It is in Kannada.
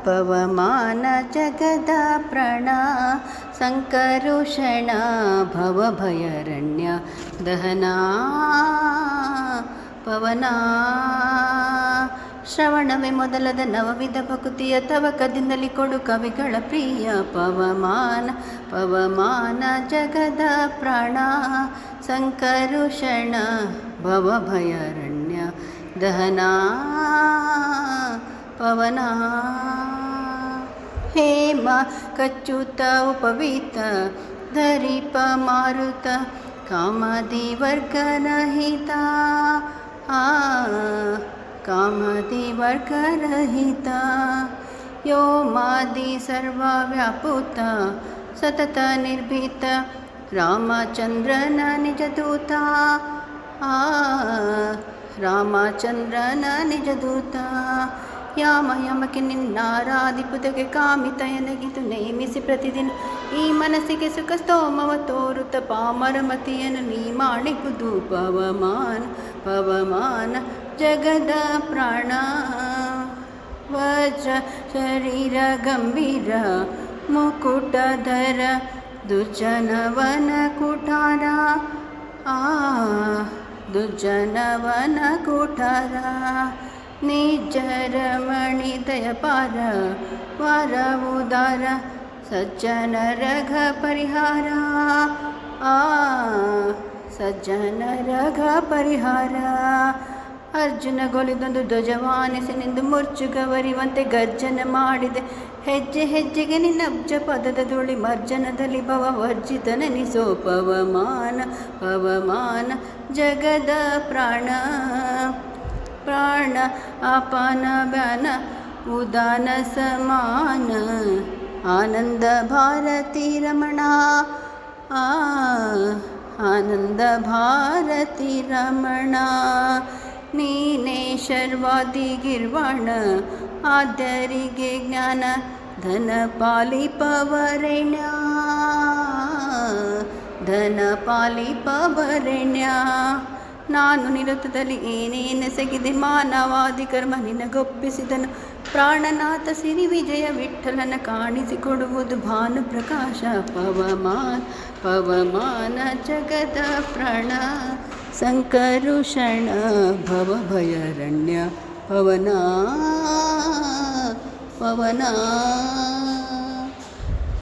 ಪವಮಾನ ಜಗದ ಪ್ರಣ ಸಂಕರುಷಣ ಭವಭಯರಣ್ಯ ದಹನಾ ಪವನ. ಶ್ರವಣವೇ ಮೊದಲದ ನವವಿಧ ಭಕುತಿಯ ತವಕದಿಂದಲಿ ಕೊಡು ಕವಿಗಳ ಪ್ರಿಯ ಪವಮಾನ ಪವಮಾನ ಜಗದ ಪ್ರಾಣ ಸಂಕರುಷಣ ಭವಭಯರಣ್ಯ ದಹನಾ ಪವನ. ಹೇಮ ಕಚ್ಚುತ ಉಪವೀತ ಧರಿಪ ಮಾರುತ ಕಾಮದಿ ವರ್ಗರಹಿತ ಕಾಮದಿ ವರ್ಗರಹಿತ ಯೋಮಾದಿ ಸರ್ವವ್ಯಾಪುತ ಸತತ ನಿರ್ಭೀತ ರಾಮಚಂದ್ರನ ನಿಜದೂತ ರಾಮಚಂದ್ರನ ನಿಜದೂತ. ಯಾಮ ಯಮಕ್ಕೆ ನಿನ್ನಾರಾಧಿಪುದಕ್ಕೆ ಕಾಮಿತಯನಗಿತು ನೇಮಿಸಿ ಪ್ರತಿದಿನ ಈ ಮನಸ್ಸಿಗೆ ಸುಖ ಸ್ತೋಮವ ತೋರುತ್ತ ಪಾಮರಮತಿಯನ್ನು ನೀ ಮಾಡಿಪುದು ಪವಮಾನ ಪವಮಾನ ಜಗದ ಪ್ರಾಣ. ವಜ್ರ ಶರೀರ ಗಂಭೀರ ಮುಕುಟಧರ ದುರ್ಜನವನ ಕುಠಾರ ದುರ್ಜನವನ ಕುಠಾರ. ನಿಜರಮಣಿ ದಯಪಾರ ವಾರ ಉದಾರ ಸಜ್ಜನ ರಘ ಪರಿಹಾರ ಸಜ್ಜನ ರಘ ಪರಿಹಾರ. ಅರ್ಜುನ ಗೊಲಿದೊಂದು ಧ್ವಜವಾನಿಸಿ ನಿಂದು ಮುರ್ಚುಗವರಿವಂತೆ ಗರ್ಜನ ಮಾಡಿದೆ ಹೆಜ್ಜೆ ಹೆಜ್ಜೆಗೆ ನಿನ್ನಬ್ಜ ಪದದ ಧೂಳಿ ಮರ್ಜನದಲ್ಲಿ ಭವ ವರ್ಜಿತನೆನಿಸೋ ಪವಮಾನ ಪವಮಾನ ಜಗದ ಪ್ರಾಣ. ಪ್ರಾಣ ಅಪಾನ ವ್ಯಾನ ಉದಾನ ಸಮಾನ ಆನಂದ ಭಾರತಿ ರಮಣ ಆನಂದ ಭಾರತಿ ರಮಣ. ನೀನೇ ಶರ್ವಾದಿ ಗಿರ್ವಾಣ ಆದ್ಯರಿಗೆ ಜ್ಞಾನ ಧನ ಪಾಲಿಪವರೆಣ್ಯ ಧನ ಪಾಲಿಪವರೆಣ್ಯ. ನಾನು ನಿರತದಲ್ಲಿ ಏನೇನೆಸಗಿದೆ ಮಾನವಾದಿ ಕರ್ಮ ನಿನಗೊಪ್ಪಿಸಿದನು ಪ್ರಾಣನಾಥ ಸಿರಿ ವಿಜಯ ವಿಠಲನ ಕಾಣಿಸಿಕೊಡುವುದು ಭಾನು ಪ್ರಕಾಶ ಪವಮಾನ ಪವಮಾನ ಜಗದ ಪ್ರಾಣ ಸಂಕರುಷಣ ಭವಭಯರಣ್ಯ ಪವನ ಪವನ.